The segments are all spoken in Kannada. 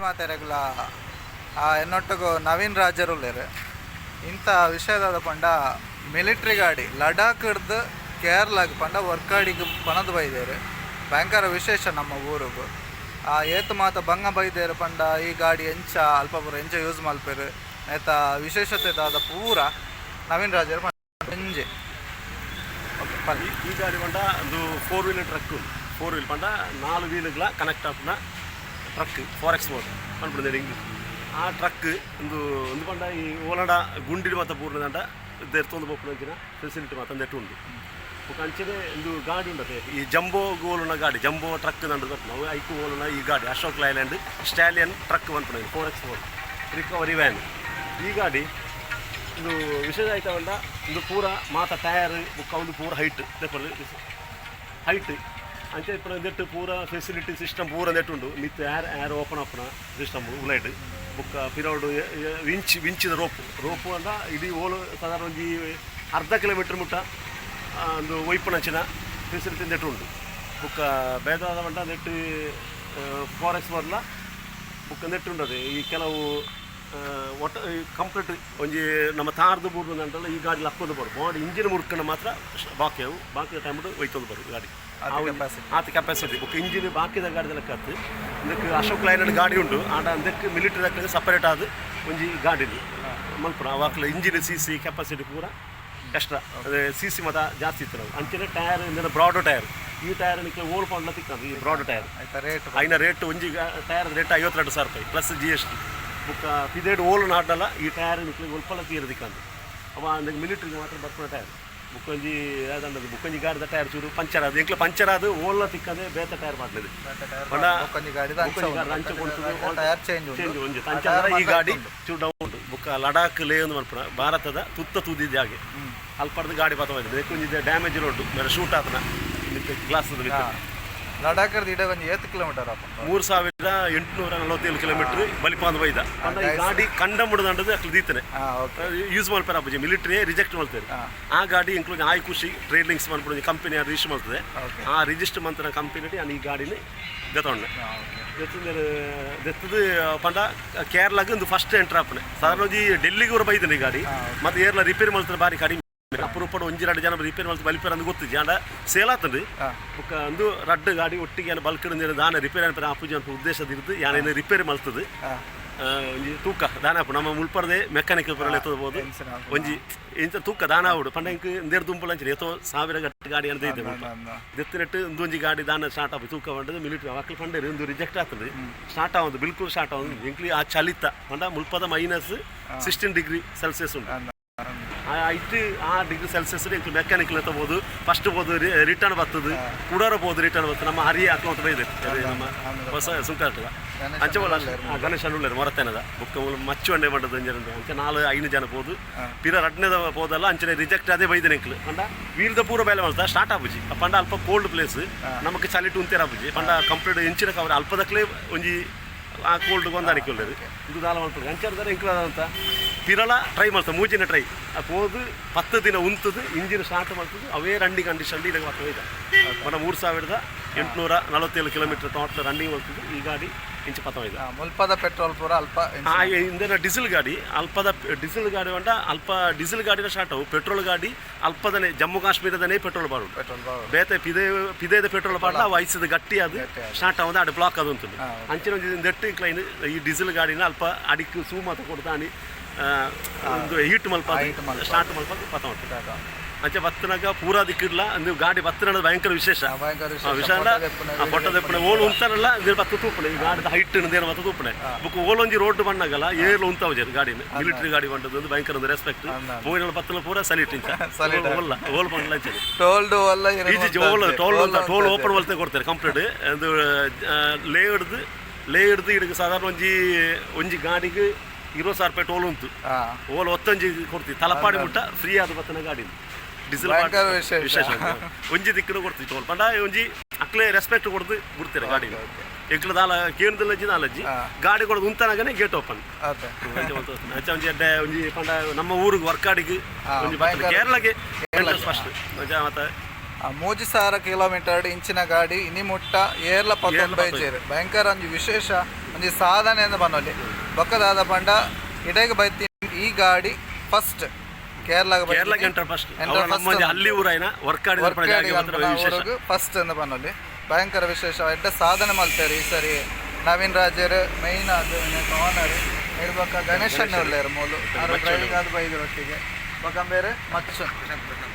ಮಾತಾಡಗಲ ಎನ್ನೊಟ್ಟಿಗೂ ನವೀನ್ ರಾಜರು ಇಂಥ ವಿಷಯದ ಪಂಡ ಮಿಲಿಟ್ರಿ ಗಾಡಿ ಲಡಾಖ್ದು ಕೇರಳಗೆ ಪಂಡ ವರ್ಕಾಡಿಗೆ ಪಣದು ಬೈದೇರು ಭಯಂಕರ ವಿಶೇಷ ನಮ್ಮ ಊರಿಗೂ ಏತು ಮಾತ ಬಂಗ ಬೈದೇರು ಪಂಡ ಈ ಗಾಡಿ ಎಂಚ ಅಲ್ಪ ಪೂರ ಎಂಚ ಯೂಸ್ ಮಲ್ಪೇರು ಆಯ್ತ ವಿಶೇಷತೆ ಆದ ಪೂರ ನವೀನ್ ರಾಜರು ಎಂಜೆ ಈ ಗಾಡಿ ಪಂಡ ಒಂದು 4 ವೀಲರ್ ಟ್ರಕ್ 4 ವೀಲ್ ಪಂಡ 4 ವೀಲ್ಗಳ ಕನೆಕ್ಟ್ ಆಪುನ ಟ್ರಕ್ 4x4 ಪಂಡ್ಬಿಡಿದೆ ಇಂಗ್ಲೀಷ್ ಆ ಟ್ರಕ್ ಒಂದು ಪಂಡ ಈ ಓಲಾಡ ಗುಂಡಿ ಮಾತ ಪೂರ್ಣದಂಡ ಎರ್ತೊಂದು ಪೋಪುನಂಚಿನ ಫೆಸಿಲಿಟಿ ಮಾತ ನೆಟ್ಟು ಉಂಟು ಅಂಚನೆ ಒಂದು ಗಾಡಿ ಉಂಟತೆ ಈ ಜಂಬೋ ಗೋಲುನ ಗಾಡಿ ಜಂಬೋ ಟ್ರಕ್ ನಂಡು ನಾವು ಐಕು ಗೋಲುನ ಈ ಗಾಡಿ ಅಶೋಕ್ ಲೈಲ್ಯಾಂಡ್ ಸ್ಟಾಲಿಯನ್ ಟ್ರಕ್ ಬಂತು 4x4 ರಿಕವರಿ ವ್ಯಾನ್ ಈ ಗಾಡಿ ಇದು ವಿಶೇಷ ಆಯ್ತವಂಡ ಇದು ಪೂರ ಮಾತ ಟಯರ್ ಬುಕ್ಕ ಒಂದು ಪೂರ ಹೈಟ್ ಅಂಚೆ ఇప్పుడు ನೆಟ್ಟು ಪೂರ ಫೆಸಿಲಿಟಿ ಸಿಸ್ಟಮ್ ಪೂರ ನೆಟ್ಟುಂಡು ನಿತ್ ಏರ್ ಓಪನ್ ಅಪ್ನ ಸಿಸ್ಟಮ್ ಉಲೈಡ್ ಬುಕ್ಕ ಪಿರೋಡು ವಿಂಚಿದ ರೋಪು ಅಂದ ಇಡೀ ಓಲು ಸಾಧಾರಣ ಒಂದು ಅರ್ಧ ಕಿಲೋಮೀಟರ್ ಮುಟ್ಟ ಒಂದು ಒಯ್ಪನಂಚಿನ ಫೆಸಿಲಿಟಿ ನೆಟ್ಟುಂಡು ಬುಕ್ಕ ಬೇದಾದ ಬಂಡ ನೆಟ್ಟು 4x4 ಬುಕ್ಕ ನೆಟ್ಟುಂಡದೆ ಈ ಕೆಲವು ಒಟ್ಟು ಕಂಪ್ಲೀಟ್ ಒಂಜಿ ನಮ್ಮ ತಾರ್ದು ಬೂರ್ದು ಅಂತಲ್ಲ ಈ ಗಾಡಿ ಲಕ್ಕೊಂಡು ಬರು ಬಾಡಿ ಇಂಜಿನ್ ಮುರ್ಕೊಂಡು ಮಾತ್ರ ಬಾಕಿ ಟೈಮ್ ಒಯ್ತೊಂದು ಬರು ಗಾಡಿ ಆತ ಕೆಪಾಸಿಟಿ ಬುಕ್ ಇಂಜಿನ್ ಬಾಕಿದ ಗಾಡಿದ ಲೆಕ್ಕ ಇದಕ್ಕೆ ಅಶೋಕ್ ಲೈಲ್ಯಾಂಡ್ ಗಾಡಿ ಉಂಟು ಆಟ ಅದಕ್ಕೆ ಮಿಲಿಟರಿ ಲೆಕ್ಕ ಸಪರೇಟ್ ಆದ ಒಂಜಿ ಗಾಡಿ ಮಲ್ಪುರ ಅವಾಗಲ ಇಂಜಿನ್ ಸಿ ಕೆಪಾಸಿಟಿ ಪೂರ ಎಕ್ಸ್ಟ್ರಾ ಅದೇ ಸಿ ಮತ ಜಾಸ್ತಿ ಇತ್ತು ನಾವು ಅಂಚನೆ ಟೈರ್ ಇಂದ ಬ್ರಾಡ್ ಟೈರ್ ಈ ಟೈರ್ ನಿಕ್ಕೆ ಓಲ್ ಪಂಡ್ಲ ತಿಕ್ಕಂದು ಈ ಬ್ರಾಡ್ ಟೈರ್ ಐನ ರೇಟ್ ಒಂಜಿ ಟೈರ್ ರೇಟ್ 52,000 ರೂಪಾಯಿ ಪ್ಲಸ್ GST ಬುಕ್ಕ ಪಿದೇಡು ಓಲು ನಾಡಲ್ಲ ಈ ಟೈರ್ ನಿಕ್ಕೆ ಒಲ್ಪಲ್ಲ ತೀರದಿಕ್ಕಂದು ಅವ ಅಂದಾಗ ಮಿಲಿಟ್ರಿಗೆ ಮಾತ್ರ ಬರ್ಪುನ ಟೈರ್ ಬುಕ್ಕೊಂಜಿ ಯಾವ್ದಂಡದು ಬುಕ್ಕೊಂಜಿ ಗಾಡಿದ ಟೈರ್ ಚೂರು ಪಂಚರ್ ಅದು ಎಂಕ್ಲ ಪಂಚರ್ ಅದು ಓಲ್ಲ ತಿಕ್ಕಂದೆ ಬೇತ ಟೈರ್ ಮಾಡ್ಲಿದೆ ಚೇಂಜ್ ಒಂಜಿ ಪಂಚರ್ ಈ ಗಾಡಿ ಚೂರು ಡೌನ್ ಬುಕ್ಕ ಲಡಾಖ್ ಲೇ ಒಂದು ಮಲ್ಪುನ ಭಾರತದ ತುತ್ತ ತುದಿದ ಹಾಗೆ ಅಲ್ಪರ್ದು ಗಾಡಿ ಪತವಾಗಿದೆ ಬೇಕೊಂಜಿದೆ ಡ್ಯಾಮೇಜ್ ರೋಡ್ ಮೇಲೆ ಶೂಟ್ ಆತನ ಗ್ಲಾಸ್ ಲಡಾಖ್ ಇಡ ಒಂದು 7 ಕಿಲೋಮೀಟರ್ 3,847 ಕಿಲೋಮೀಟರ್ ಬಲಿಪಾಂದ ಬೈದ ಗಾಡಿ ಕಂಡ ಮುಡದಂಡದು ಅಕ್ಲು ದೀತನೆ ಯೂಸ್ ಮಾಡ್ತಾರೆ ಅಪ್ಪಜಿ ಮಿಲಿಟರಿ ರಿಜೆಕ್ಟ್ ಮಾಡ್ತಾರೆ ಆ ಗಾಡಿ ಇಂಕ್ಲೂಡ್ ಆಯ್ ಖುಷಿ ಟ್ರೇಡಿಂಗ್ಸ್ ಮಾಡ್ಬಿಡೋದು ಕಂಪನಿ ರಿಜಿಸ್ಟರ್ ಮಾಡ್ತದೆ ಆ ರಿಜಿಸ್ಟರ್ ಮಂತ್ರ ಕಂಪನಿ ಈ ಗಾಡಿನ ದೆತ್ತೊಂಡೆ ದೆತ್ತದು ಪಂಡ ಕೇರಳಗೆ ಒಂದು ಫಸ್ಟ್ ಎಂಟ್ರ್ ಆಪನೆ ಸಾಧಾರಣ ಡೆಲ್ಲಿಗೆ ಅವ್ರು ಬೈದನೆ ಈ ಗಾಡಿ ಮತ್ತೆ ಏರ್ಲ ರಿಪೇರಿ ಮಾಡ್ತಾರೆ ಬಾರಿ ಕಡಿಮೆ ಅಪರೂಪಡು 1-2 ಜನ ರಿಪೇರ್ ಮಾಡ್ತಾರೆ ಬಲ್ಪೇರ್ ಅಂದು ಗೊತ್ತಿದ್ದೆ ಆಂಡ ಸೇಲ್ ಆಗ್ತದೆ ಬುಕ್ಕ ಒಂದು ರಡ್ಡು ಗಾಡಿ ಒಟ್ಟಿಗೆ ಬಲ್ಕಡ್ ದಾನ ರಿಪೇರಿ ಅನ್ಪೇರೆ ಅಪ್ಪುಜಿ ಅಂತ ಉದ್ದೇಶದ ಇರುತ್ತೆ ಯಾನೇನು ರಿಪೇರಿ ಮಾಡ್ತದೆ ಒಂಜಿ ತೂಕ ದಾನ ನಮ್ಮ ಮುಲ್ಪರ್ದೆ ಮೆಕ್ಯಾನಿಕಲ್ ಪರಲ್ಲ ಎತ್ತಬಹುದು ಒಂಜಿ ಇಂಥ ತೂಕ ದಾನ ಆವಡು ಪಂಡಂಕ್ ನೇರ್ ದುಂಪಲ್ ಅಂಚೆ ಎತ್ತೋ 1000 ಗಟ್ಟಿ ಗಾಡಿ ಅಂತ ಇದೆ ದೆತ್ತಿನಟ್ಟು ಒಂದೊಂಜಿ ಗಾಡಿ ದಾನ ಸ್ಟಾರ್ಟ್ ಆಗಿ ತೂಕ ಬಂಡದು ಮಿಲಿಟರಿ ಅವಾಕಲ್ ಪಂಡೇರಿ ಒಂದು ರಿಜೆಕ್ಟ್ ಆಗ್ತದೆ ಸ್ಟಾರ್ಟ್ ಆಗೋದು ಬಿಲ್ಕುಲ್ ಸ್ಟಾರ್ಟ್ ಆಗೋದು ಎಂಕ್ಲಿ ಆ ಚಲಿತ ಪಂಡ ಮುಲ್ಪದ -16 ಡಿಗ್ರಿ ಸೆಲ್ಸಿಯಸ್ ಉಂಟು ಇಟ್ಟು ಆ ಡಿಗ್ರಿ ಸೆಲ್ಸಿಯಸ್ ಮೆಕ್ಯಾನಿಕಲ್ ಎತ್ತಬಹುದು ಫಸ್ಟ್ ಬೋದು ರಿಟರ್ನ್ ಬರ್ತದೆ ಕುಡಾರ ಬೋದು ರಿಟರ್ನ್ ಬರ್ತದೆ ನಮ್ಮ ಹರಿ ಹಾಕುವಂತ ಬೈದೆ ನಮ್ಮ ಹೊಸ ಸುಂಕಾಟ ಅಂಚೆಲ್ಲ ಗಣೇಶ ಉಳ್ಳೇರು ಮೊರತ್ತೇನದ ಬುಕ್ಕ ಮಚ್ಚು ಅಂಡೆ ಮಾಡೋದು ಅಂಚೆ 4-5 ಜನ ಬೋದು ಪಿರ ರಡ್ನೇದ ಹೋದಲ್ಲ ಅಂಚನೆ ರಿಜೆಕ್ಟ್ ಅದೇ ಬೈದೆ ಎಂಕ್ಲು ಪಂಡ ವೀಲ್ದ ಪೂರ ಬೇಲೆ ಮಾಡ್ತಾ ಸ್ಟಾರ್ಟ್ ಆಪುಜಿ ಪಂಡ ಅಲ್ಪ ಕೋಲ್ಡ್ ಪ್ಲೇಸ್ ನಮಗೆ ಚಲಿಟ್ಟು ಉಂತೇರ ಆಪುಜಿ ಪಂಡ ಕಂಪ್ಲೀಟ್ ಎಂಚಿನ ಕವರ್ ಅಲ್ಪದಕ್ಲೇ ಒಂಜಿ ಆ ಕೋಲ್ಡ್ ಹೊಂದಾಣಿಕೆ ಉಳ್ಳೇರು ಇದು ದಾಲ ಮಾಡ್ತಾರೆ ಅಂಚಾರದಾರೆ ಎಂಕ್ಲದ ಅಂತ ಪಿರಳ ಟ್ರೈ ಮಾಡ್ತಾರೆ ಮೂಜಿನ ಟ್ರೈ ಹೋದು 10 ದಿನ ಉಂತದು ಇಂಜಿನ್ ಸ್ಟಾರ್ಟ್ ಮಾಡ್ತದೆ ಅವೇ ರನ್ನಿಂಗ್ ಕಂಡೀಷನ್ ಇದಕ್ಕೆ ಬರ್ತಾ ಇದೆ మన 3,847 ಕಿಲೋಮೀಟರ್ ಟೋಟಲ್ ರನ್ನಿಂಗ್ ಹೋಗ್ತದೆ ಈ ಗಾಡಿ ಇಂಚು ಪತವಾಗಿದೆ ಮುಲ್ಪದ ಪೆಟ್ರೋಲ್ ಪೂರ ಅಲ್ಪ ಇಂದಿನ ಡೀಸೆಲ್ ಗಾಡಿ ಅಲ್ಪದ ಡೀಸೆಲ್ ಗಾಡಿ ಹೊಂಡ ಅಲ್ಪ ಡೀಸೆಲ್ ಗಾಡಿನ ಸ್ಟಾರ್ಟ್ ಅವು ಪೆಟ್ರೋಲ್ ಗಾಡಿ ಅಲ್ಪದನೇ ಜಮ್ಮು ಕಾಶ್ಮೀರದನೇ ಪೆಟ್ರೋಲ್ ಬಾರು ಬೇತೆ ಪಿದೇದ ಪೆಟ್ರೋಲ್ ಬಾರ್ಲ ವಯಸ್ಸದ ಗಟ್ಟಿ ಅದು ಸ್ಟಾರ್ಟ್ ಆಗೋದು ಅಡು ಬ್ಲಾಕ್ ಅದು ಅಂತ ಅಂಚಿನ ನೆಟ್ಟು ಕ್ಲೈನ್ ಈ ಡೀಸೆಲ್ ಗಾಡಿನ ಅಲ್ಪ ಅಡಿಕ್ಕೆ ಸೂ ಮಾತ ಕೊಡ್ತಾನೆ ಒಂದು ಹೀಟ್ ಮಲ್ಪ ಸ್ಟಾರ್ಟ್ ಮಲ್ಪ ಪತ ಉಂಟು ಅಂಚೆ ಬತ್ತನಾಗ ಪೂರಾ ದಿಕ್ಕಿಡ್ಲ ಅಂದ್ರೆ ಗಾಡಿ ಬತ್ತನ ಭಯಂಕರ ವಿಶೇಷ ವಿಷಯ ಬೊಟ್ಟದಪ್ಪಣೆ ಓಲು ಉಂತಾನಲ್ಲ ಬತ್ತ ತೂಪಣೆ ಈ ಗಾಡಿದ ಹೈಟ್ ನೇರ ಮತ್ತ ತೂಪಣೆ ಬುಕ್ ಓಲೊಂಜಿ ರೋಡ್ ಬಣ್ಣಗಲ್ಲ ಏರ್ಲು ಉಂತಾವ ಗಾಡಿ ಮಿಲಿಟರಿ ಗಾಡಿ ಬಂದದ್ದು ಒಂದು ಭಯಂಕರ ಒಂದು ರೆಸ್ಪೆಕ್ಟ್ ಮೂಗಿನ ಬತ್ತನ ಪೂರ ಸಲೀಟ್ ಇಂಚ ಓಲ್ ಬಂಡ್ಲ ಟೋಲ್ ಓಪನ್ ವಲ್ತೆ ಕೊಡ್ತಾರೆ ಕಂಪ್ಲೀಟ್ ಅದು ಲೇ ಹಿಡ್ದು ಇದಕ್ಕೆ ಸಾಧಾರಣ ಒಂಜಿ ಗಾಡಿಗೆ 20,000 ರೂಪಾಯಿ ಟೋಲ್ ಉಂಟು ಓಲ್ 10 ಕೊಡ್ತೀವಿ ತಲಪಾಡಿ ಮುಟ್ಟ ಫ್ರೀ ಆದ ಬತ್ತನ ಗಾಡಿ ಡೀಸೆಲ್ ವಿಶೇಷ ಒಂಜಿ ದಿಕ್ಕನು ಕೊಡ್ತೀವಿ ಟೋಲ್ ಪಂಡ ಒಂಜಿ ಅಕ್ಲೆ ರೆಸ್ಪೆಕ್ಟ್ ಕೊಡ್ದು ಬಿಡ್ತೀರ ಗಾಡಿ ಎಂಕ್ಲ ದಾಲ ಕೇಂದ್ರದಲ್ಲಜ್ಜಿ ನಾಲಜ್ಜಿ ಗಾಡಿ ಕೊಡೋದು ಉಂತಾನಾಗನೇ ಗೇಟ್ ಓಪನ್ ಒಂಜಿ ಅಡ್ಡೆ ಒಂಜಿ ಪಂಡ ನಮ್ಮ ಊರಿಗೆ ವರ್ಕಾಡಿಗೆ ಒಂಜಿ ಕೇರಳಗೆ ಫಸ್ಟ್ ಮತ್ತೆ 3,000 ಕಿಲೋಮೀಟರ್ ಇಂಚಿನ ಗಾಡಿ ಇನಿ ಮುಟ್ಟ ಏರ್ಲ 15 ಭಯಂಕರ ಒಂದು ವಿಶೇಷ ಒಂಜಿ ಸಾಧನೆ ಅಂತ ಬನ್ನೊಲಿ ಬೊಕ್ಕದಾದ ಪಂಡ ಇಡೆಗೆ ಬೈತಿ ಈ ಗಾಡಿ ಫಸ್ಟ್ ಕೇರಳಕ್ಕೆ ಎಂಟರ್ ಫಸ್ಟ್ ಅಲ್ಲಿ ಊರಾಯಿನ ವರ್ಕಾಡಿ ಫಸ್ಟ್ ಅಂತ ಬನ್ನೊಲಿ ಭಯಂಕರ ವಿಶೇಷ ಎಡ್ಡ ಸಾಧನೆ ಮಾಡ್ತಾರೆ ಈ ಸರಿ ನವೀನ್ ರಾಜರು ಮೈನ್ ಅದು ಓನರ್ ಹೇಳ್ಬೇಕ ಗಣೇಶನ್ ಒಳ್ಳೆಯರು ಮೂಲು ಡ್ರೈವಿಂಗ್ ಅದು ಬೈದರೊಟ್ಟಿಗೆ ಬೇರೆ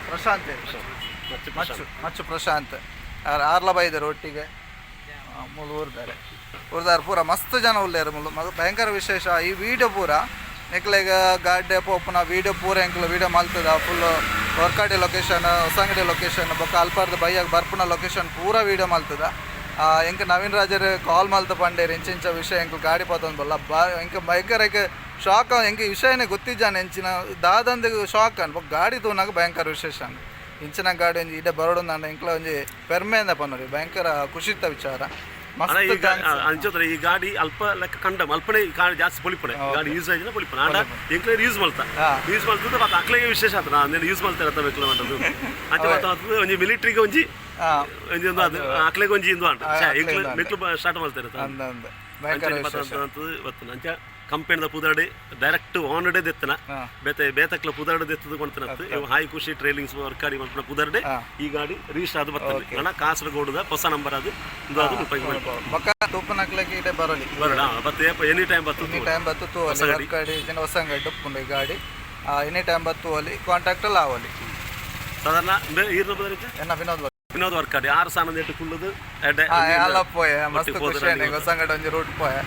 ಪ್ರಶಾಂತ್ ಮಚ್ಚು ಪ್ರಶಾಂತ್ ಆರ್ಲ ಬೈದರು ಒಟ್ಟಿಗೆ ಮೂಲು ಊರ್ದಾರೆ ಪೂರ ಮಸ್ತ್ ಜನ ಉಳ್ಳೇರು ಮೂಲು ಭಯಂಕರ ವಿಶೇಷ ಈ ವಿಡಿಯೋ ಪೂರ ನೆಕ್ಲೆಗ ಗಾಡಿ ಪೋಪುನ ವೀಡಿಯೋ ಪೂರ ಎಂಕ್ಲು ವೀಡಿಯೋ ಮಲ್ತದ full Vorkady location Hosangadi location ಬೊಕ್ಕ ಅಲ್ಪಾರ್ದ ಬೈಯಾಗ ಬರ್ಪುನ ಲೊಕೇಶನ್ ಪೂರ ವೀಡಿಯೋ ಮಲ್ತದ ಎಂಕ ನವೀನ್ ರಾಜರು ಕಾಲ್ ಮಲ್ತ ಪಂಡೇರು ಇಂಚಿಂಚ ವಿಷಯ ಎಂಕ್ ಗಾಡಿ ಪಾತೊಂದು ಬಲ್ಲ ಎಂಕ ಭಯಂಕರ ಶಾಕ್ ಎಂಕ ವಿಷಯನೇ ಗೊತ್ತಿದ್ದಾನೆ ಎಂಚಿನ ದಾದಂದು ಶಾಕ್ ಅನ್ ಗಾಡಿ ತೋನಾಗ ಭಯಂಕರ ವಿಶೇಷ ಇಂಚಿನ ಗಾಡಿ ಒಂಜಿ ಇಡೆ ಬರೋಡು ನಾನು ಎಂಕ್ಲ ಒಂಜಿ ಪೆರ್ಮೆ ಅಂದ ಪನ್ನೋರಿ ಭಯಂಕರ ಖುಷಿತ ವಿಚಾರ ಅಂಚೋದ್ರೆ ಈ ಗಾಡಿ ಅಲ್ಪ ಲೆಕ್ಕ ಕಂಡಮ್ ಅಲ್ಪನೇ ಗಾಡಿ ಜಾಸ್ತಿ ಪೊಲಿಪಣೆ ಗಾಡಿ ಯೂಸ್ ಆಯ್ತು ಪೊಲಿಪಣೆ ಆಡ ಎಂಕ್ಲೇರ್ ಯೂಸ್ ಮಲ್ತ ಮತ್ತೆ ಅಕ್ಲೆಗೆ ವಿಶೇಷ ಆತ ನಾನು ಯೂಸ್ ಮಲ್ತಾ ಇರತ್ತ ಬೇಕಲ್ಲ ಮಾಡೋದು ಅಂಚೆ ಒಂಜಿ ಮಿಲಿಟ್ರಿಗೆ ಒಂಜಿ ಒಂದು ಅದು ಅಕ್ಲೆಗೆ ಒಂಜಿ ಇಂದು ಅಂಟ ಮೆಕ್ಲು ಸ್ಟಾರ್ಟ್ ಮಾಡ್ತಾ ಇರತ್ತ ಅಂಚ ಕಂಪೆನಿದ ಪುದಾಡಿ ಡೈರೆಕ್ಟ್ ಓನಡೆ ದೆತ್ತನ ಬೇತಕ್ಲ ಪುದಾಡ ದೆತ್ತದು ಕೊಂತನತ್ತು ಹಾಯ್ ಖುಷಿ ಟ್ರೈಲಿಂಗ್ಸ್ ವರ್ಕಾಡಿ ಮಲ್ಪನ ಪುದಾಡೆ ಈ ಗಾಡಿ ರಿಜಿಸ್ಟರ್ ಅದು ಬರ್ತದೆ ಅಣ್ಣ ಕಾಸರಗೋಡುದ ಹೊಸ ನಂಬರ್ ಅದು ಇದು ಅದು ಬಕ್ಕ ತೂಪನಕ್ಲಕ್ಕೆ ಇಡೆ ಬರಲಿ ಬರೋಣ ಮತ್ತೆ ಎನಿ ಟೈಮ್ ಬತ್ತು ವರ್ಕಾಡಿ ಜನ ಹೊಸಂಗಡ್ಡು ಉಪ್ಪುಂಡು ಈ ಗಾಡಿ ಎನಿ ಟೈಮ್ ಬತ್ತು ಅಲ್ಲಿ ಕಾಂಟ್ಯಾಕ್ಟಲ್ಲಿ ಆವಲಿ ಸಾಧಾರಣ ಈರ್ನ ಬದಲಿಕ್ಕೆ ವಿನೋದ್ ವರ್ಕಾಡಿ 6 ಸಾನದ ಎಟ್ಟು ಕುಳ್ಳದು ಎಲ್ಲ ಪೋಯ ಮಸ್ತ್ ಖುಷಿ ಹೊಸಂಗಡ ಒಂಜಿ ರೂಟ್ ಪೋಯ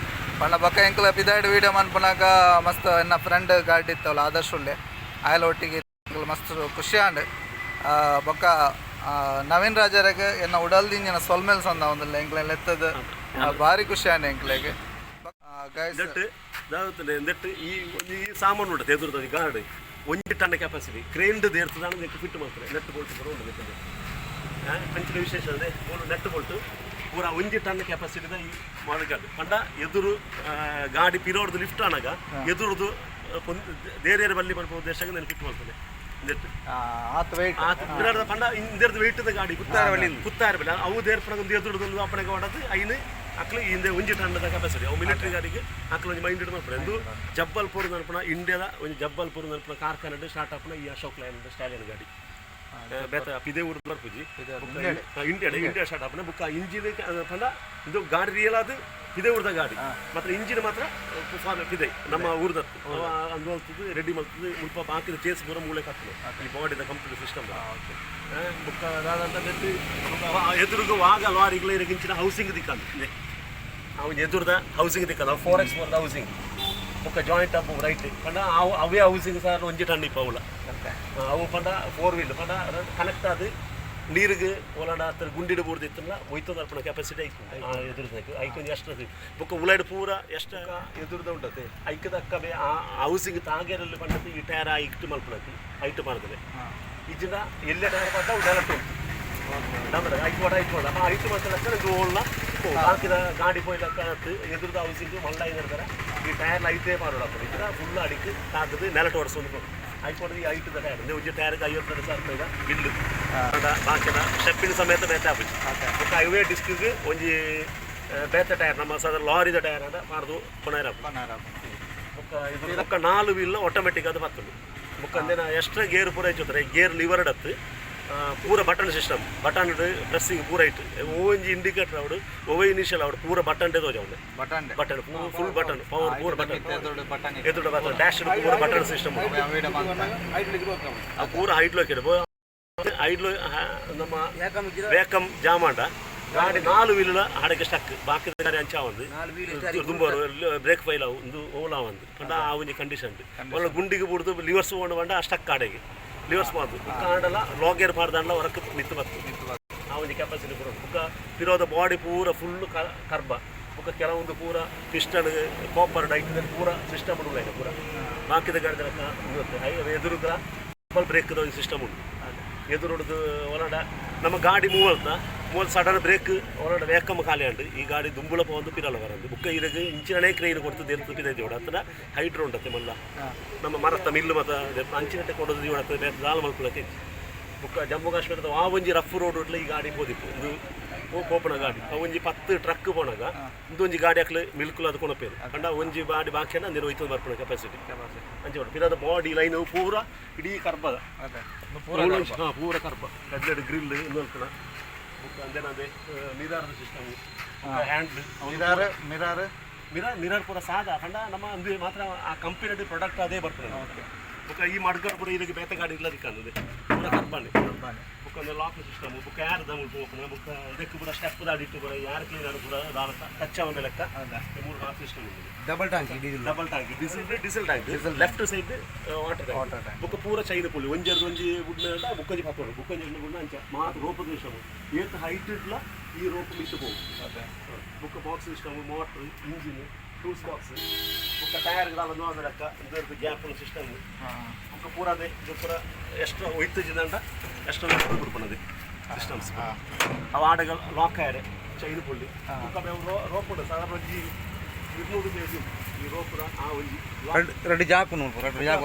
ಪಂಡ ಬಕ್ಕ ಎಂಕ್ಲ ಪಿದಾಡಿ ವೀಡಿಯೋ ಮನ್ಪನಾಗ ಮಸ್ತ್ ಎನ್ನ ಫ್ರೆಂಡ್ ಗಾಡಿ ಇತ್ತವಲ್ಲ ಆದರ್ಶ್ ಉಳ್ಳೆ ಆಯಲ್ ಒಟ್ಟಿಗೆ ಮಸ್ತ್ ಖುಷಿ ಆಂಡ್ ಬೊಕ್ಕ ನವೀನ್ ರಾಜರಿಗೆ ಎನ್ನ ಉಡಲ್ದಿಂಜಿನ ಸೊಲ್ಮೇಲ್ ಸಂದ ಒಂದಿಲ್ಲ ಎಂಕ್ಲೆಲ್ಲ ಎತ್ತದ ಭಾರಿ ಖುಷಿ ಆಂಡ್ ಎಂಕ್ಲೆಗೆ ಈ ಸಾಮಾನು ಉಂಟು ಎದುರ್ದ ಗಾಡಿ ಒಂಜಿ ಟನ್ ಕೆಪಾಸಿಟಿ ಕ್ರೇನ್ಡ್ ದೇರ್ತದ ಫಿಟ್ ಮಾಡ್ತಾರೆ ನೆಟ್ ಬೋಲ್ಟ್ ಬರೋದು ಅಂಚಿನ ವಿಶೇಷ ಅಂದರೆ ನೆಟ್ ಬೋಲ್ಟು ಪೂರ ಒಂಜಿ ಟನ್ ಕೆಪಾಸಿಟಿದ ಈ ಮಾಡಲ್ ಗಾಡಿ ಪಂಡ ಎದುರು ಗಾಡಿ ಪಿರೋಡ್ದು ಲಿಫ್ಟ್ ಆನಾಗ ಎದುರುದು ಬೇರೆ ಬಲ್ಲಿ ಮಾಡ್ಕೋ ಉದ್ದೇಶ ನಾನು ಫಿಟ್ ಮಾಡ್ತೇನೆ ಪಂಡ ಇಂದೆರ್ದು ವೆಯ್ಟದ ಗಾಡಿ ಕುತ್ತಾರ ಬಲ್ಲಿ ಅವು ದೇರ್ಪಣ ಒಂದು ಎದುರುದು ಅಪ್ಪಣೆಗೆ ಮಾಡೋದು ಐನು ಅಕ್ಲು ಹಿಂದೆ ಒಂಜಿ ಟನ್ನದ ಕೆಪಾಸಿಟಿ ಅವು ಮಿಲಿಟರಿ ಗಾಡಿಗೆ ಅಕ್ಲು ಒಂದು ಮೈಂಡ್ ಮಾಡ್ತಾರೆ ಎಂದು ಜಬ್ಬಲ್ಪುರ ನಲ್ಪಣ ಇಂಡಿಯಾದ ಒಂದು ಜಬ್ಬಲ್ಪುರ ನಲ್ಪಣ ಕಾರ್ಖಾನೆ ಸ್ಟಾರ್ಟ್ ಆಪಣ ಈ ಅಶೋಕ್ ಲೈನ್ ಸ್ಟಾಲಿಯನ್ ಗಾಡಿ ಬೇತ ಪಿದೆ ಊರು ಬರ್ಪುಜಿ ಇಂಡಿಯಾ ಸ್ಟಾರ್ಟ್ ಆಪಣ ಬುಕ್ಕ ಇಂಜಿನ್ ಪಂಡ ಇದು ಗಾಡಿ ರಿಯಲ್ ಅದು ಪಿದೆ ಊರ್ದ ಗಾಡಿ ಮಾತ್ರ ಇಂಜಿನ್ ಮಾತ್ರ ಪಿದೆ ನಮ್ಮ ಊರ್ದತ್ತು ಅಂದು ರೆಡಿ ಮಾಡ್ತದೆ ಮುಲ್ಪ ಹಾಕಿದ ಚೇಸ್ ಪೂರ ಮೂಳೆ ಹಾಕ್ತದೆ ಈ ಬಾಡಿದ ಕಂಪ್ಲೀಟ್ ಸಿಸ್ಟಮ್ ಬುಕ್ಕ ಅದಾದಂತ ಎದುರುಗ ವಾಗ ಲಾರಿಗಳ ಇಂಚಿನ ಹೌಸಿಂಗ್ ದಿಕ್ಕಂದು ಅವು ಎದುರ್ದ ಹೌಸಿಂಗ್ ದಿಕ್ಕದ 4x4 ಹೌಸಿಂಗ್ ಬುಕ್ಕ ಜಾಯಿಂಟ್ ಅಪ್ ರೈಟ್ ಪಂಡ ಅವು ಅವೇ ಹೌಸಿಂಗ್ ಸರ್ ಒಂಜಿ ಟನ್ ಇಪ್ಪ ಅವಳ ಅವು ಪಂಡ 4 ವೀಲ್ ಪಂಡ ಕನೆಕ್ಟ್ ಆದ ನೀರಿಗೆ ಒಲಾಡ ಹತ್ತಿರ ಗುಂಡಿಡು ಬೂರ್ದಿತ್ತಲ್ಲ ಒಯ್ತದ ಅರ್ಪಣ ಕೆಪಾಸಿಟಿ ಐಕು ಎದುರ್ದಕ್ಕೆ ಐಕೊಂದು ಎಷ್ಟು ಬುಕ್ಕ ಉಲಾಡ್ ಪೂರ ಎಷ್ಟು ಎದುರ್ದ ಉಂಟತೆ ಐಕದ ಅಕ್ಕ ಆ ಹೌಸಿಂಗ್ ತಾಗೇರಲ್ಲಿ ಪಂಡತಿ ಈ ಟೈರ್ ಇಟ್ಟು ಮಲ್ಪಣತಿ ಐಟು ಮಾಡ್ತದೆ ಇಜ್ಜಿನ ಎಲ್ಲೇ ಟೈರ್ ಪಡ್ಡ ಡೈರೆಕ್ಟ್ ಉಂಟು ನಮ್ಮದ ಐಟು ಮಾಡ್ತಾರೆ ಓಲ್ನ ಹಾಕಿದ ಗಾಡಿ ಪೋಯ್ಲಕ್ಕ ಎದುರ್ದ ಹೌಸಿಂಗ್ ಮಲ್ಲ ಏನಿರ್ತಾರೆ ಈ ಟೈರ್ ಐಟೇ ಮಾಡೋದು ಇದ್ರ ಫುಲ್ ಅಡಿಕೆ ತಾಗದು ನೆಲಟ್ ಹೊಡ್ಸೊಂದು ಐಕೊಡೋದು ಈ ಐಟದ ಟೈರ್ ಒಂಜಿ ಟೈರ್ಗೆ 50,000 ರೂಪಾಯಿದ ಬಿಲ್ಲು ಬಾಕಿದ ಸ್ಟೆಪ್ಪಿನ ಸಮೇತ ಬೇತೆ ಆಗುತ್ತೆ ಬುಕ್ಕ ಹೈವೇ ಡಿಸ್ಕಿಗೆ ಒಂಜಿ ಬೇತೆ ಟೈರ್ ನಮ್ಮ ಸಾಧಾರಣ ಲಾರಿದ ಟೈರ್ ಅಂತ ಮಾಡೋದು ಪುನರ ಬುಕ್ಕ ಇದು ಬುಕ್ಕ 4 ವೀಲ್ ಆಟೋಮೆಟಿಕ್ ಅದು ಬರ್ತದೆ ಬುಕ್ಕ ಅಂದೇನ ಎಕ್ಸ್ಟ್ರಾ ಗೇರ್ ಪೂರ ಹೆಚ್ಚುತ್ತಾರೆ ಗೇರ್ ಲಿವರ್ಡ್ ಹತ್ತು ಪೂರ ಬಟನ್ ಸಿಸ್ಟಮ್ ಬಟನ್ ಪ್ರೆಸ್ಸಿಂಗ್ ಪೂರ ಇಟ್ಟು ಒಂಜಿ ಇಂಡಿಕೇಟರ್ ಅವಡು ಒವ ಇನಿಷಿಯಲ್ ಅವಡು ಪೂರ ಬಟನ್ ತೋಜ ಅವನು ಬಟನ್ ಫುಲ್ ಬಟನ್ ಪವರ್ ಪೂರ ಬಟನ್ ಎದುರು ಬಟನ್ ಡ್ಯಾಶ್ ಪೂರ ಬಟನ್ ಸಿಸ್ಟಮ್ ಪೂರ ಹೈಡ್ಲೋಕ್ ಇಡ ಹೈಡ್ಲೋ ನಮ್ಮ ವೇಕಮ್ ಜಾಮಾಂಡ ಗಾಡಿ 4 ವೀಲ ಹಾಡಕ್ಕೆ ಸ್ಟಕ್ ಬಾಕಿ ಗಾಡಿ ಅಂಚ ಒಂದು ತುಂಬ ಬ್ರೇಕ್ ಫೈಲ್ ಒಂದು ಓಲಾ ಒಂದು ಪಂಡ ಆ ಒಂಜಿ ಕಂಡೀಷನ್ ಒಳ್ಳೆ ಗುಂಡಿಗೆ ಬಿಡ್ದು ಲಿವರ್ಸ್ ಹೋಂಡು ಬಂಡ ಸ್ಟಕ್ ಆಡೆಗೆ ಲಿವರ್ಸ್ ಮಾಡ್ದು ಕಾಂಡಲ ಲಾಗೇರ್ ಪಾಡ್ದಂಡ್ಲ ಹೊರಕ್ಕೆ ನಿಂತು ಬರ್ತು ಆ ಒಂದು ಕೆಪಾಸಿಟಿ ಪೂರ ಬುಕ್ಕ ಇರೋದ ಬಾಡಿ ಪೂರ ಫುಲ್ ಕರ್ಬ ಬುಕ್ಕ ಕೆಲವೊಂದು ಪೂರ ಪಿಸ್ಟನ್ ಕಾಪರ್ ಡೈಟ್ನಲ್ಲಿ ಪೂರ ಸಿಸ್ಟಮ್ ಉಂಟು ಪೂರ ಬಾಕಿದ ಗಾಡಿದ ಎದುರುದ ಡಬಲ್ ಬ್ರೇಕ್ದ ಒಂದು ಸಿಸ್ಟಮ್ ಉಂಟು ಎದುರುಡ್ದು ಒಳಡ ನಮ್ಮ ಗಾಡಿ ಮೂವಲ್ ಸಡನ್ ಬ್ರೇಕ್ ಒಳಡ ವೇಕಮ್ಮ ಖಾಲಿ ಉಂಟು ಈ ಗಾಡಿ ದುಂಬುಳ ಒಂದು ಪಿರಲ್ಲ ಬರಂದು ಬುಕ್ಕ ಇದಕ್ಕೆ ಇಂಚಿನೇ ಕ್ರೈನ್ ಕೊಡ್ತು ದೇರ್ತು ಪಿದೈತಿ ಹೊಡತ್ತನ ಹೈಡ್ರೋ ಉಂಟತ್ತೆ ಮಲ್ಲ ನಮ್ಮ ಮರತ್ತ ಮಿಲ್ಲು ಮತ್ತು ಅಂಚಿನಟ್ಟೆ ಕೊಡೋದು ಇವಡತ್ತೆ ದಾಲ್ ಮಲ್ಪುಳಕ್ಕೆ ಬುಕ್ಕ ಜಮ್ಮು ಕಾಶ್ಮೀರದ ಆ ಒಂಜಿ ರಫ್ ರೋಡ್ ಉಂಟ್ಲ ಈ ಗಾಡಿ ಹೋದಿತ್ತು ಇದು ಕೋಪನ ಗಾಡಿ ಒಂಜಿ 10 ಟ್ರಕ್ ಪೋನಾಗ ಇಂದೊಂಜಿ ಗಾಡಿ ಹಾಕ್ಲಿ ಮಿಲ್ಕುಲು ಅದು ಕೊನಪೇರು ಕಂಡ ಒಂಜಿ ಬಾಡಿ ಬಾಕಿ ಅಂದಿನ ಹೋಯ್ತು ಬರ್ಪಣ ಕೆಪಾಸಿಟಿ ಅಂಚೆ ಮಾಡಿ ಪಿರದ ಬಾಡಿ ಲೈನ್ ಪೂರ ಇಡೀ ಕರ್ಬದ ಪೂರ ಕರ್ಬ ಗಡ್ಡೆಡ್ ಗ್ರಿಲ್ ಇನ್ನೊಂದು ಅಂದೇನಂದೆ ನಿರಾರದ ಸಿಸ್ಟಮ್ ಹ್ಯಾಂಡ್ ಮಿರರ್ ಪೂರ ಸಾದಾ ಕಂಡ ನಮ್ಮ ಅಂದು ಮಾತ್ರ ಆ ಕಂಪನಿ ಪ್ರಾಡಕ್ಟ್ ಅದೇ ಬರ್ತದೆ ಬುಕ್ಕ ಈ ಮಡ್ಗರ್ ಪೂರ ಇದಕ್ಕೆ ಬೇತೆ ಗಾಡಿ ಇಲ್ಲದಕ್ಕೆ ಅನ್ನೋದು ಪೂರ ಕರ್ಬಾನೆ ಬುಕ್ಕ ಒಂದು ಲಾಕ್ ಸಿಸ್ಟಮ್ ಬುಕ್ಕ ಯಾರು ದಮ್ಗೆ ಹೋಗ್ತಾನೆ ಬುಕ್ಕ ಇದಕ್ಕೆ ಪೂರ ಸ್ಟೆಪ್ ದಾಡಿಟ್ಟು ಪೂರ ಯಾರು ಕ್ಲೀನ್ ಆಡು ಪೂರ ದಾಳತ ಕಚ್ಚಾ ಒಂದು ಲೆಕ್ಕ 3 ಲಾಕ್ ಸಿಸ್ಟಮ್ ಇದೆ double tank diesel tank left side water tank ಬುಕ್ಕ ಪೂರ ಚೈನ್ ಪುಳ್ಳಿ ಒಂಜಿ ಬುಡ್ನ ಬುಕ್ಕಜಿ ಪತ್ತೋಡು ಬುಕ್ಕಜಿ ಬುಡ್ನ ಅಂಚ ಮಾತು ರೋಪ ಸಿಸ್ಟಮ್ ಏತ್ ಹೈಟ್ ಇಟ್ಲ ಈ ರೋಪ್ ಮಿಟ್ಟು ಹೋಗು ಬುಕ್ಕ box system motor engine tools box ಬುಕ್ಕ ಟೈರ್ಗಳೆಲ್ಲ ನೋಡಿದ ಲೆಕ್ಕ ಇದರದ್ದು ಗ್ಯಾಪ್ ಸಿಸ್ಟಮ್ ಬುಕ್ಕ ಪೂರ ಅದೇ ಇದು ಪೂರ ಎಷ್ಟು ಒಯ್ತಜಿದಂಡ ಎಷ್ಟು ಬಿಡ್ಪಣದೆ ಸಿಸ್ಟಮ್ಸ್ ಅವು ಆಡಗಳು ಲಾಕ್ ಆಯ್ರೆ ಚೈನ್ ಪುಳ್ಳಿ ಬುಕ್ಕ ರೋಪ್ ಉಂಟು ಸಾಧಾರಣ ಒಂಜಿ 200 kg ಈ ರೋಪುರ ಆ ಒಂಜಿ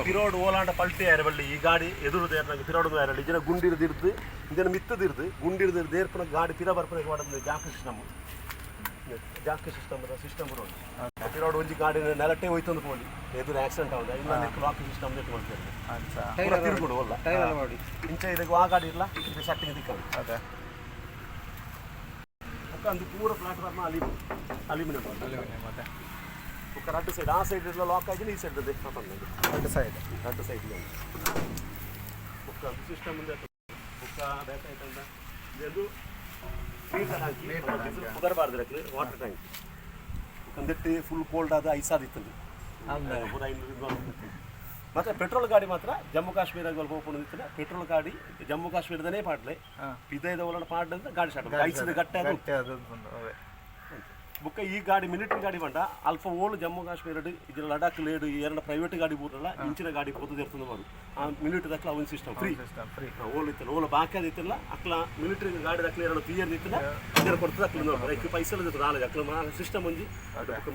ಪಿರೋಡ್ ಓಲಾಂಡ ಪಲ್ಟಿ ಆಯ್ರೆ ಬಳ್ಳಿ ಈ ಗಾಡಿ ಎದುರು ದೇರ್ನಾಗ ಪಿರೋಡ್ ಆಯ್ರಲ್ಲ ಇದನ್ನ ಗುಂಡಿರ್ದಿರ್ದು ಇದನ್ನು ಮಿತ್ತದಿರ್ದು ಗುಂಡಿರ್ದಿರ್ದು ದೇರ್ಪನ ಗಾಡಿ ಪಿರ ಬರ್ಪನ ಮಾಡೋದು ಜಾಕ್ ಸಿಸ್ಟಮ್ ಬರೋದು ಪಿರೋಡ್ ಒಂಜಿ ಗಾಡಿ ನೆಲಟ್ಟೆ ಹೋಯ್ತಂದು ಪೋಲಿ ಎದುರು ಆಕ್ಸಿಡೆಂಟ್ ಆಗುದ ಇಲ್ಲ ಲಾಕ್ ಸಿಸ್ಟಮ್ ಮಾಡ್ತಾರೆ ತಿರ್ಗುಡು ಅಲ್ಲ ಇಂಚ ಇದಕ್ಕೆ ಆ ಗಾಡಿ ಇಲ್ಲ ಇದು ಸೆಟ್ಟಿಂಗ್ ದಿಕ್ಕ ಅದೇ ಒಂದು ಪೂರ ಪ್ಲಾಟ್ಫಾರ್ಮ್ ಅಲ್ಯೂಮಿನಿಯಂ ಮತ್ತೆ ಬುಕ್ಕ ರಡ್ಡು ಸೈಡ್ ಆ ಸೈಡ್ ಎಲ್ಲ ಲಾಕ್ ಆಗಿದೆ ಈ ಸೈಡ್ ರಡ್ಡು ಸೈಡ್ ಬುಕ್ಕ ಸಿಸ್ಟಮ್ ಬುಕ್ಕ ಬೇಕಾಯ್ತಂದ ಇದು ಕುದರಬಾರ್ದು ವಾಟರ್ ಟ್ಯಾಂಕ್ ಅಂದಿಟ್ಟು ಫುಲ್ ಕೋಲ್ಡ್ ಆದ ಐಸಾದಿತ್ತಲ್ಲಿ ಪೂರ ಮತ್ತೆ ಪೆಟ್ರೋಲ್ ಗಾಡಿ ಮಾತ್ರ ಜಮ್ಮು ಕಾಶ್ಮೀರ ಹೋಗ್ಕೊಂಡಿರ್ತಾರೆ ಪೆಟ್ರೋಲ್ ಗಾಡಿ ಜಮ್ಮು ಕಾಶ್ಮೀರದನೇ ಪಾಡ್ಲೆ ಇದೈದ ಒಳಗಡೆ ಪಾಡ್ ಅಂತ ಗಾಡಿ ಸ್ಟಾರ್ಟ್ ಐಸದ ಗಟ್ಟೆ ಅದು ಬುಕ್ಕ ಈ ಗಾಡಿ ಮಿಲಿಟರಿ ಗಾಡಿ ಬಂಡ ಅಲ್ಪ ಓಳು ಜಮ್ಮು ಕಾಶ್ಮೀರ ಇದು ಲಡಾಕ್ ಲೇಡು ಎರಡು ಪ್ರೈವೇಟ್ ಗಾಡಿ ಬೂರಲ್ಲ ಇಂಚಿನ ಗಾಡಿ ಪೋತದ ಇರ್ತದೆ ಮಾಡು ಆ ಮಿಲಿಟರಿ ದಕ್ಲ ಅವನ್ ಸಿಸ್ಟಮ್ ಫ್ರೀ ಓಲ್ ಇತ್ತಲ್ಲ ಓಲ ಬಾಕಿ ಅದಿತ್ತಲ್ಲ ಅಕ್ಲ ಮಿಲಿಟರಿ ಗಾಡಿ ದಕ್ಲ ಎರಡು ಪಿಯರ್ ಇತ್ತಲ್ಲ ಇದರ ಕೊಡ್ತದೆ ಅಕ್ಲ ನೋಡಿ ಪೈಸಲ್ ಇರ್ತದೆ ನಾಳೆ ಅಕ್ಲ ಸಿಸ್ಟಮ್ ಒಂಜಿ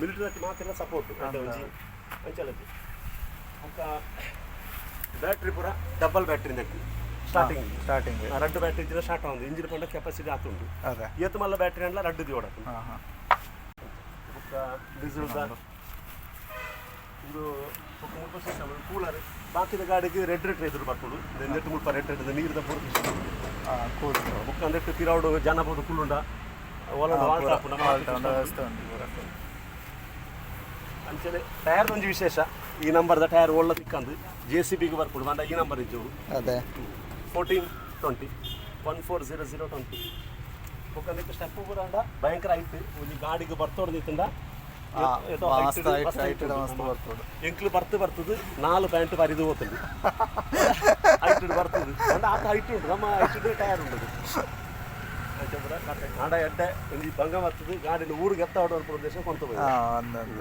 ಮಿಲಿಟರಿ ದಕ್ಕೆ ಮಾತ್ರ ಸಪೋರ್ಟ್ ಒಂಜಿ ಅಂಚಲದ್ದು ಅಕ್ಕ ಬ್ಯಾಟ್ರಿ ಪೂರ ಡಬಲ್ ಬ್ಯಾಟ್ರಿ ನೆಕ್ಲಿ ಸ್ಟಾರ್ಟಿಂಗ್ ರಡ್ಡು ಬ್ಯಾಟ್ರಿ ಇದ್ರೆ ಸ್ಟಾರ್ಟ್ ಆಗುದು ಇಂಜಿನ್ ಪಂಡ ಕೆಪಾಸಿಟಿ ಆತುಂಡು ಏತ್ ಮಲ್ಲ ಬ್ಯಾಟ್ರಿ ಅಂಡ್ಲ ರಡ್ಡು ದಿ ಓಡತ್ತು ಡೀಸೆಲ್ ಇದು ಸಿಸ್ಟಮ್ ಕೂಲರ್ ಬಾಕಿದ ಗಾಡಿಗೆ ರೆಡ್ ರೇಟ್ ಎದುರು ಬರ್ತದೆ ನೆಟ್ಟು ಮುಲ್ಪ ರೆಡ್ ರೇಟ್ ನೀರಿದ ಪೂರ ಬುಕ್ಕ ಅಂದೆಟ್ಟು ಪಿರೌಡು ಜನಪದ ಕುಲ್ಲುಂಡ ಅಂಚನೆ ಟೈರ್ ಒಂಜಿ ವಿಶೇಷ ಈ ನಂಬರ್ದ ಟೈರ್ ಒಳ್ಳೆ ತಿಕ್ಕಂದು JCBಗೆ ಬರ್ಕೊಡು ಬಂದ ಈ ನಂಬರ್ ಇದ್ದು ಅದೇ 1420 140020 ಬುಕ್ಕಂದಕ್ಕೆ ಸ್ಟೆಪ್ ಕೂಡ ಭಯಂಕರ ಐತಿ ಒಂದು ಗಾಡಿಗೆ ಬರ್ತೋಡ್ದಿತ್ತಂಡ ಎಂಕ್ಲು ಬರ್ತದೆ 4 ಪ್ಯಾಂಟ್ ಬರಿದು ಹೋಗ್ತದೆ ಹೈಟ್ ಬರ್ತದೆ ಅಂಡ ಆತ ಹೈಟ್ ಉಂಟು ನಮ್ಮ ಹೈಟ್ ಟೈರ್ ಉಂಟು ಆಡ ಎಡ್ಡೆ ಒಂದು ಭಂಗ ಬರ್ತದೆ ಗಾಡಿನ ಊರಿಗೆ ಎತ್ತ ಹೊಡೋ ಪ್ರದೇಶ ಕೊಂತ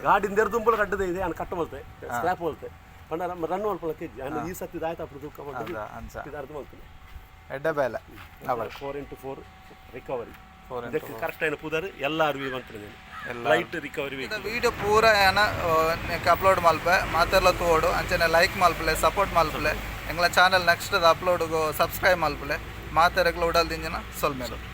ಗಾಡಿನ ತೆರೆದುಂಬಳ ಕಟ್ಟದೆ ಇದೆ ಅನ್ನ ಕಟ್ಟ ಬಲ್ತೆ ಸ್ಕ್ರಾಪ್ ಬಲ್ತೆ ಪಂಡ ನಮ್ಮ ರನ್ ಮಲ್ಪಳ ಕೆಜಿ ಅನ್ನ ಈ ಸತಿ ಆಯ್ತು ಅಪ್ಪ ದುಃಖ ಮಾಡ್ತೀವಿ ಅರ್ಧ ಮಾಡ್ತೀನಿ ಎಡ್ಡೆ ಬೇಲೆ 4x4 ರಿಕವರಿ ಇದಕ್ಕೆ ಕರೆಕ್ಟ್ ಆಯ್ನ ಪುದರ್ ಎಲ್ಲ ಅರಿವಿ ಮಾಡ್ತೀನಿ ಲೈಟ್ ರಿಕವರಿ ವೀಡಿಯೋ ಪೂರ ಏನ ಅಪ್ಲೋಡ್ ಮಲ್ಪೆ ಮಾತೆಲ್ಲ ತೋಡು ಅಂಚನೆ ಲೈಕ್ ಮಲ್ಪಲೆ ಸಪೋರ್ಟ್ ಮಲ್ಪಲೆ ಎಂಗ್ಲ ಚಾನಲ್ ನೆಕ್ಸ್ಟ್ ಅಪ್ಲೋಡ್ಗು ಸಬ್ಸ್ಕ್ರೈಬ್ ಮಲ್ಪಲೆ ಮಾತೆರೆಗ್ಲ ಉಡಲ್ ದಿಂಜಿನ ಸೊಲ್ಮೇಲು ಅಂತ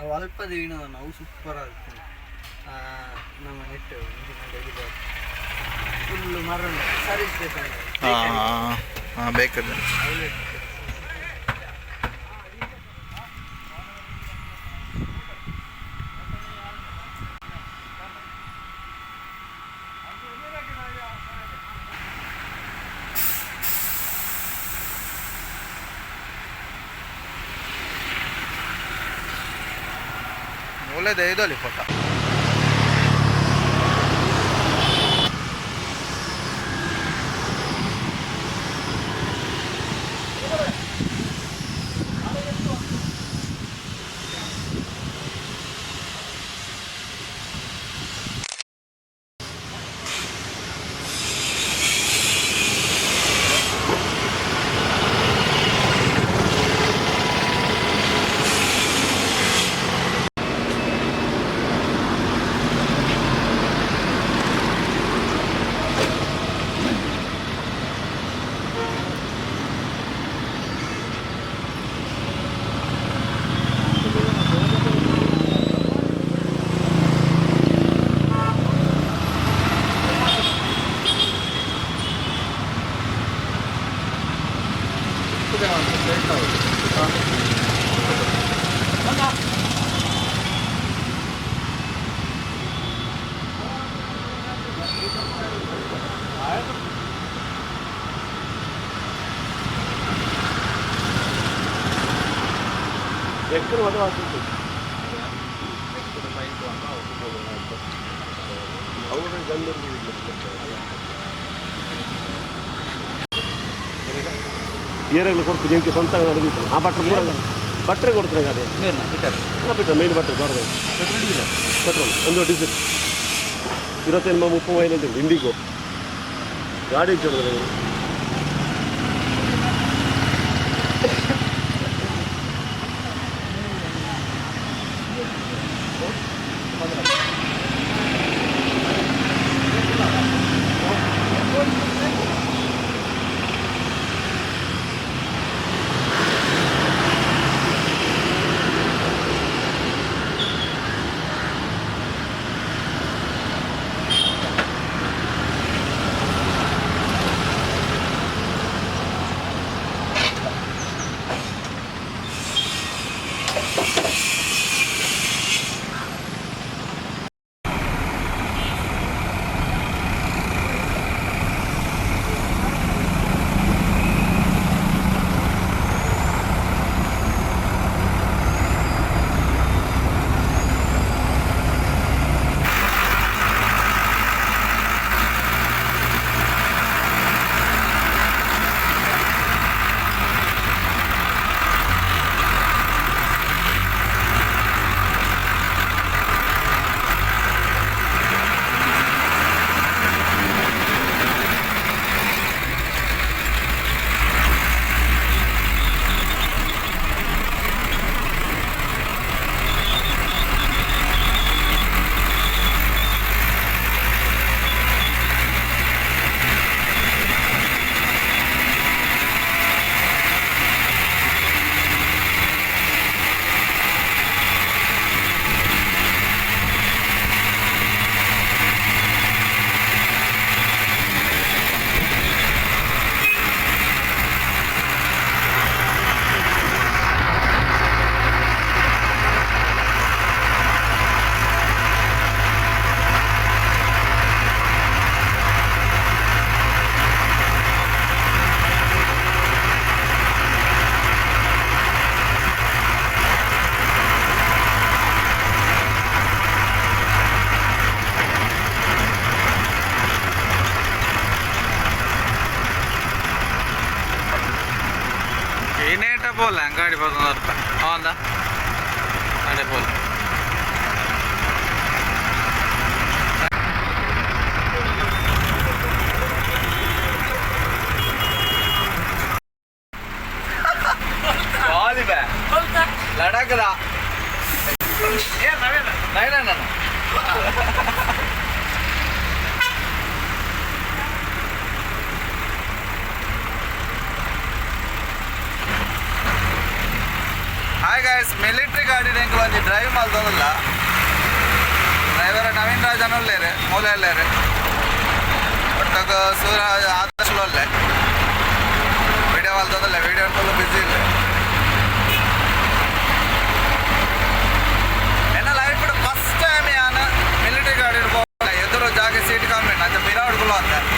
ಅವು ಅಲ್ಪದ ವೀಣದ ನಾವು ಸೂಪರ್ ಆಗ್ತದೆ ನಮ್ಮ ನೆಟ್ಟು ಫುಲ್ಲು ಮರ ಸರ್ವಿಸ್ ಬೇಕಾದ್ರೆ ಒಳ್ಳೆದೇ ಇದಲ್ಲಿ ಫೋಟೋ ಎಕ್ಕರು ಅದು ಆಗ್ತದೆ ಅವರು ಗಂಡು ಏರೆಗಳು ಕೊಡ್ತೀನಿ ನಿಮಗೆ ಸ್ವಂತ ನಡೆದಿತ್ತು ಆ ಬಟ್ಟೆ ಕೂಡ ಬಟ್ಟರೆ ಕೊಡ್ತಾರೆ ಅದೇ ಬಿಟ್ಟರೆ ಮೇನ್ ಬಟ್ಟೆ ದೊಡ್ಡದು ಪೆಟ್ರೋಲ್ ಒಂದು ಡೀಸೆಲ್ 25-30 ಮೈಲೇಜ್ ಉಂಟು ಇಂಡಿಗೋ ಗಾಡಿ ಚಲೋದ್ರೆ പോലെ അങ്ങാടി പോകുന്ന നിർത്താം ആ എന്താ അതേപോലെ ಲಡಾಖ್ ನವೀನ ಹಾಯ್ ಗಾಯ್ಸ್ ಮಿಲಿಟ್ರಿ ಗಾಡಿ ನೆಂಗೆ ಒಂದು ಡ್ರೈವ್ ಮಾಡ್ದಲ್ಲ ಡ್ರೈವರ್ ನವೀನ್ ರಾಜ್ ಅನ್ನೋಲ್ಲೇರೆ ಮೂಲೆಯಲ್ಲೇರೆ ಒಟ್ಟಾಗ ಸೂರ್ಯ ಆದರ್ಶಲ್ಲೇ ವಿಡಿಯೋ ಮಾಡ್ದಲ್ಲ ವಿಡಿಯೋ ಫುಲ್ ಬಿಸಿ ಇಲ್ಲ എന്നെ ലൈഫിൽ ഫസ്റ്റ് ടൈം ഞാൻ മിലിറ്ററി ഗാർഡിൽ പോകുന്നില്ല എതൊരു ജാഗ സീറ്റ് കമ്മിയാണ് അത് വിനോദുള്ള വന്നത്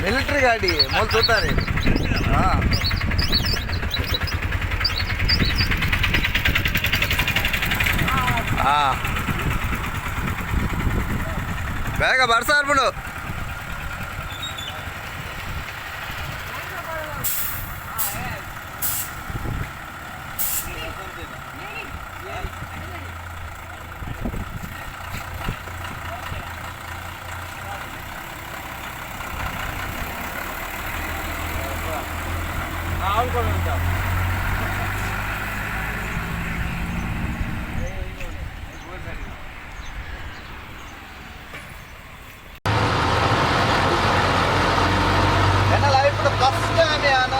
ಮಿಲಿಟ್ರಿ ಗಾಡಿ ಮೂಲ ಸುತ್ತಾರೆ ಹಾಂ ಹಾಂ ಬೇಗ ಬರ್ಸಾರ್ ಬಿಡು എന്നെ ലൈഫിൽ ഫസ്റ്റ് ടൈം ഞാൻ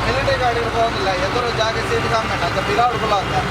മിലിറ്ററി ഗാഡിയിൽ പോകുന്നില്ല എതൊരു ജാഗ സീറ്റ് കമ്മിയാണ് അത് വിനോദുള്ള വന്നത്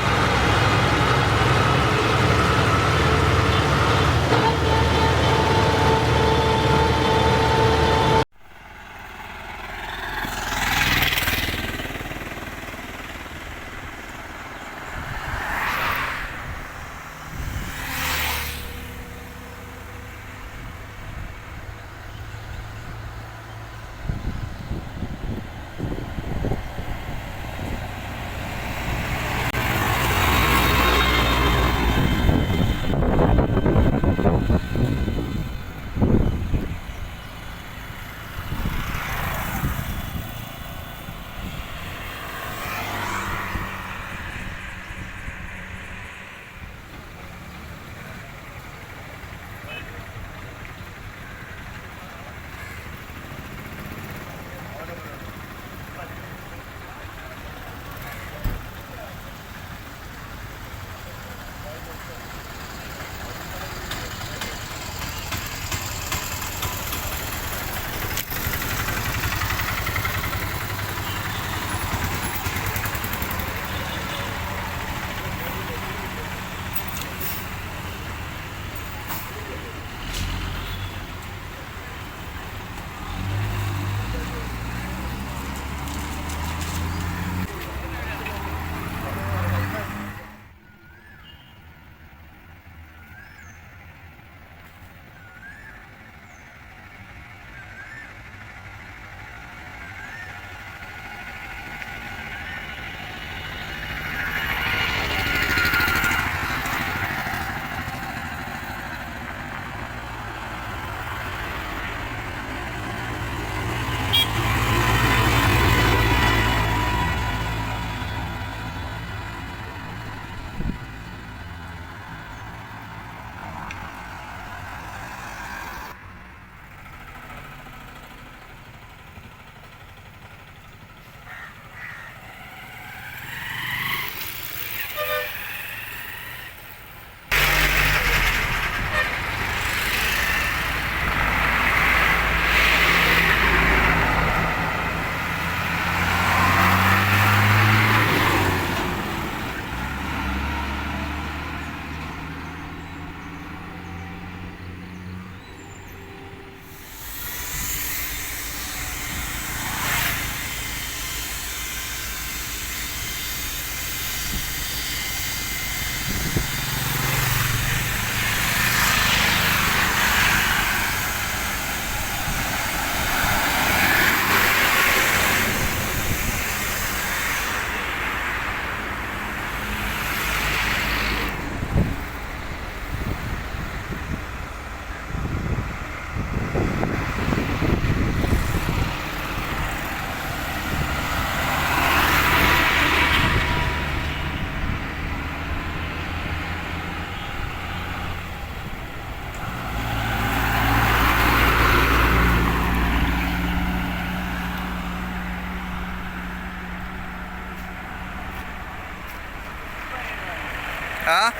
ಹಾಂ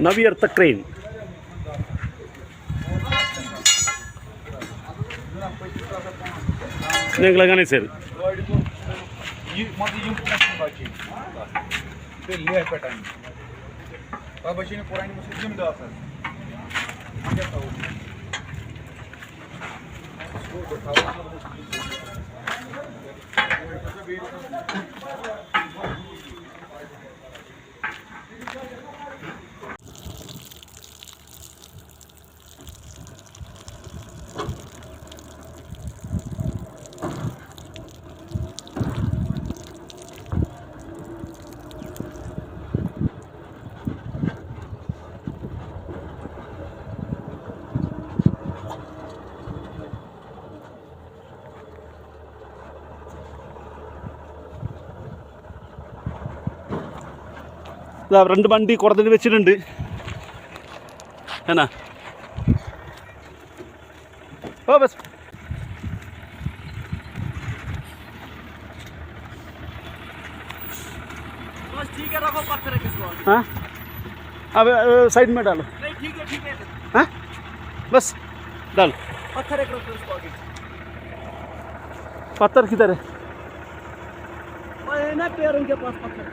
ನವ್ಯರ್ಥ ಕ್ರೇನ್ ನಿಂಗಳ ಗಣೇಶ್ ಸರ್ രണ്ട് വണ്ടി കുറഞ്ഞിട്ട് വെച്ചിട്ടുണ്ട് എന്നാ ഓ ബസ് हाँ अब साइड में डालो नहीं ठीक है हाँ बस डालो पत्थर एक रखो उसको आगे पत्थर किधर है ना पैरों के पास पत्थर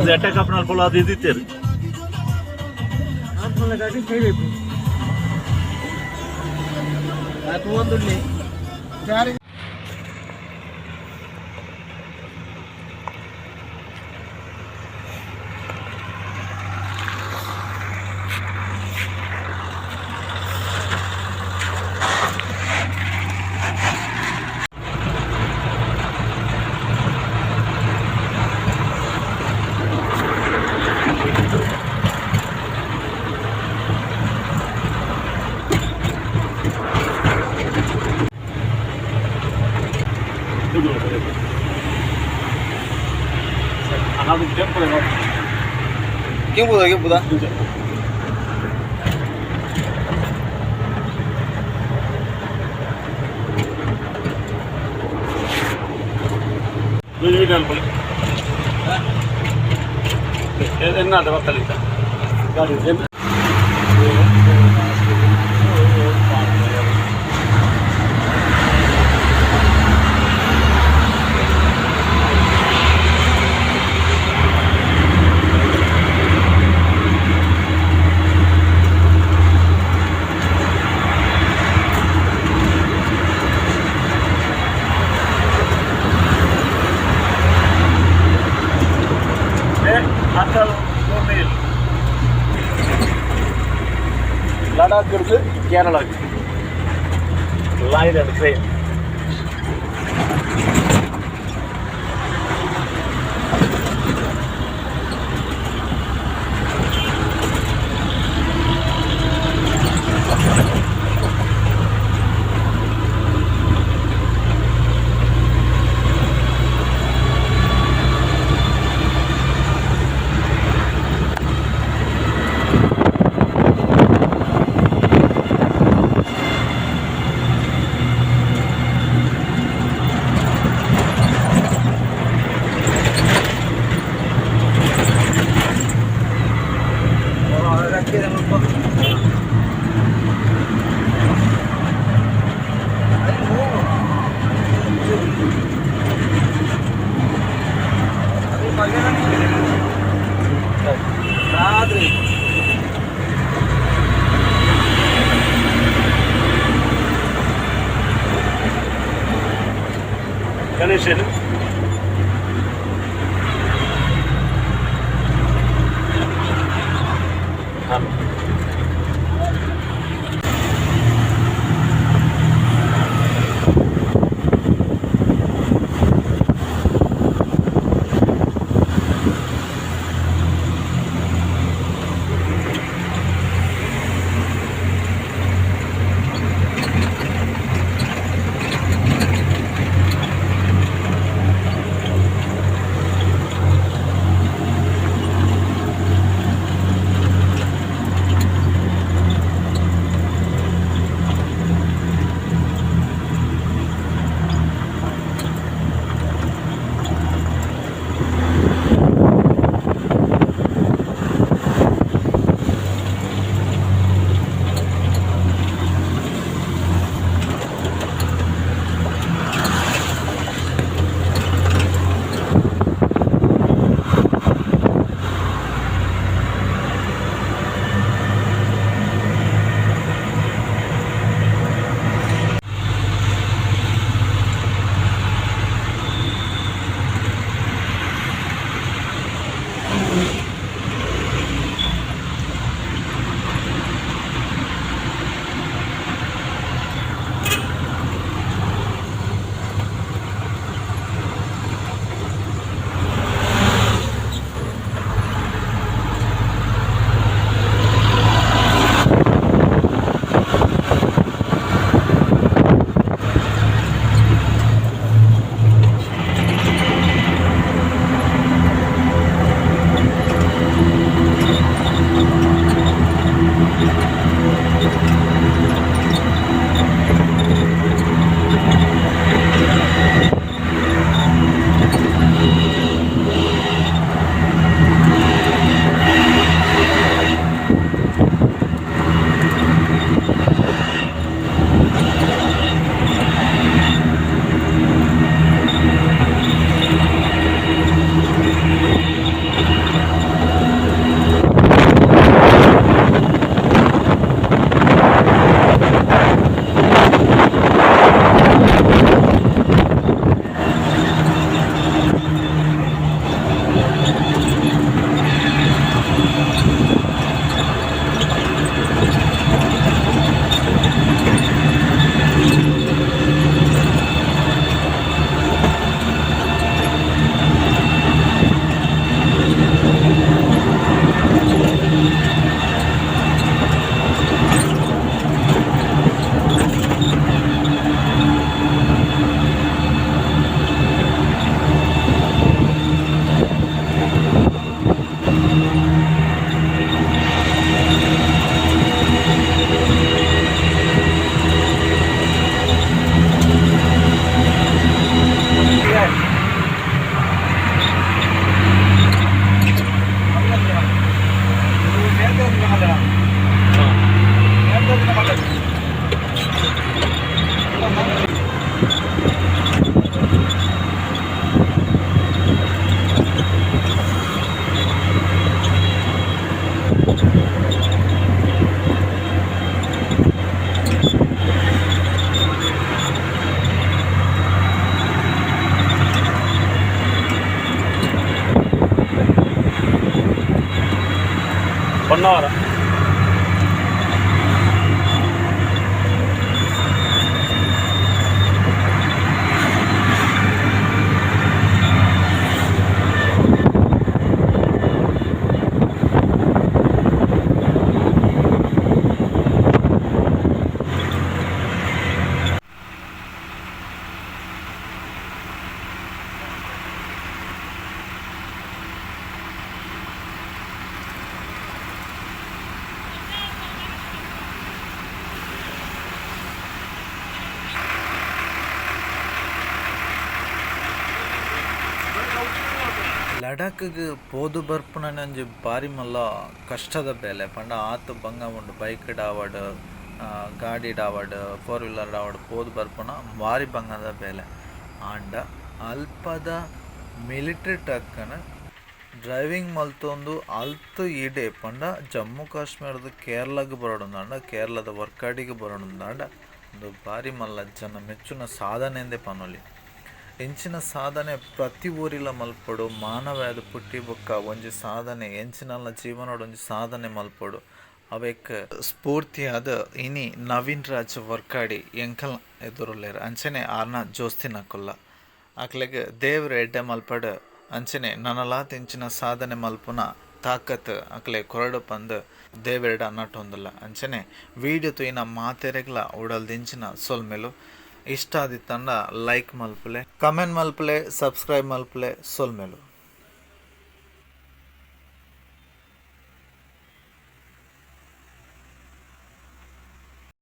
अटैक अपना बोला दे देते Quem mudar? Quem mudar? Enggak ada waktu lagi. Ladakh இருந்து கேரளாவுக்கு line and train. ganesh One hour. ಲಡಾಖ್ಗೆ ಪೋದು ಬರ್ಪುನಂಜಿ ಬಾರಿ ಮಲ್ಲ ಕಷ್ಟದ ಬೇಲೆ ಪಂಡ ಆತು ಬಂಗ ಉಂಡು ಬೈಕ್ ಡಾವಡ್ ಗಾಡಿ ಡಾವಡ್ 4 ವೀಲರ್ ಡಾವಡ್ ಪೋದು ಬರ್ಪುನ ಬಾರಿ ಬಂಗದ ಬೇಲೆ ಆಂಡ ಅಲ್ಪದ ಮಿಲಿಟ್ರಿ ಟ್ರಕ್ಕನ ಡ್ರೈವಿಂಗ್ ಮಲ್ತೊಂದು ಅಲ್ತು ಇಡೆ ಪಂಡ ಜಮ್ಮು ಕಾಶ್ಮೀರದ ಕೇರಳಗೆ ಬರೋಣಂದಾಂಡ ಕೇರಳದ ವರ್ಕಾಡಿಗೆ ಬರೋಣಂದಾಂಡ ಒಂದು ಬಾರಿ ಮಲ್ಲ ಜನ ಮೆಚ್ಚುನ ಸಾಧನೆ ಎಂದೇ ಪನೊಲಿ ಎಂಚಿನ ಸಾಧನೆ ಪ್ರತಿ ಊರಿಲ ಮಲ್ಪಡು ಮಾನವದ ಪುಟ್ಟಿ ಬೊಕ್ಕ ಒಂಜಿ ಸಾಧನೆ ಎಂಚಿನಲ್ಲ ಜೀವನೋಡು ಒಂಜಿ ಸಾಧನೆ ಮಲ್ಪಡು ಅವಕ್ ಸ್ಫೂರ್ತಿಯಾದ ಇನಿ ನವೀನ್ರಾಜ್ ವರ್ಕಾಡಿ ಎಂಕಲ್ ಎದುರುಲ್ಲೇರು ಅಂಚನೆ ಆರ್ನ ಜೋಸ್ತಿನಕುಲ್ಲ ಅಕ್ಲೆಗ್ ದೇವ್ರ ಎಡ್ಡೆ ಮಲ್ಪಡು ಅಂಚನೆ ನನಲಾ ತಿಂಚಿನ ಸಾಧನೆ ಮಲ್ಪುನ ತಾಕತ್ ಅಕ್ಲೆ ಕೊರಡು ಪಂದು ದೇವೆರಡ ಅನ್ನಟ್ಟೊಂದಿಲ್ಲ ಅಂಚನೆ ವೀಡಿಯೋ ತುಯಿನ ಮಾತೆರೆಗ್ಲ ಉಡಲ್ ದಿಂಚಿನ ಸೊಲ್ಮೆಲು ಇಷ್ಟ ಆದಿತ್ತಂಡ ಲೈಕ್ ಮಲ್ಪಲೆ ಕಮೆಂಟ್ ಮಲ್ಪಲೆ ಸಬ್ಸ್ಕ್ರೈಬ್ ಮಲ್ಪಲೆ ಸೊಲ್ಮೆಲು.